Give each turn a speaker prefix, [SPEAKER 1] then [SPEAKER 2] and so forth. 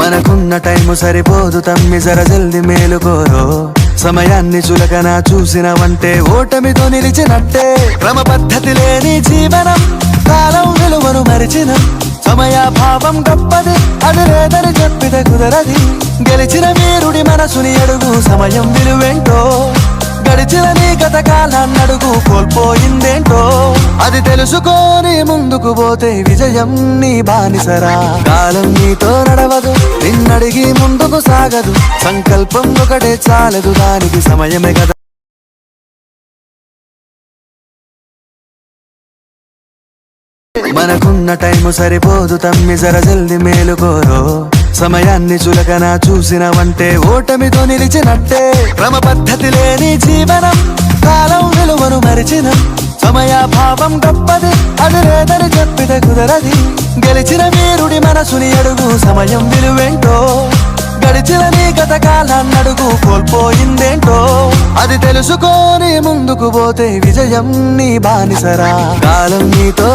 [SPEAKER 1] మనకున్న టైము సరిపోదు తమ్మి జర జల్ది మేలుకోరో సమయాన్ని చులకన చూసినవంటే ఓటమితో నిలిచినట్టే క్రమ పద్ధతి లేని జీవనం కాలం విలువను మరిచిన సమయాభావం గొప్పది అది లేదని చెప్పితే కుదరది గెలిచిన వీరుడి మనసుని అడుగు సమయం విలువేంటో గడిచిన నీ గత కాలాన్నడుగు కోల్పోయిందేంటో అది తెలుసుకొని ముందుకు పోతే విజయం నీ బానిసరా కాలం నీతో నడవదు నిన్నడిగి ముందుకు సాగదు సంకల్పం ఒకటే చాలదు దానికి సమయమే కదా మనకున్న టైము సరిపోదు తమ్మి జర జల్ది మేలుకోరో సమయాన్ని చులకన చూసినవంటే ఓటమితో నిలిచినట్టే క్రమ పద్ధతి లేని జీవనం కాలం విలువను మరిచిన సమయాభావం గొప్పది అది లేదని చెప్పితే కుదరది గెలిచిన వీరుడి మనసుని అడుగు సమయం విలువేంటో గడిచిన నీ గత కాలాన్నడుగు కోల్పోయిందేంటో అది తెలుసుకొని ముందుకు పోతే విజయం నీ బానిసరా కాలం నీతో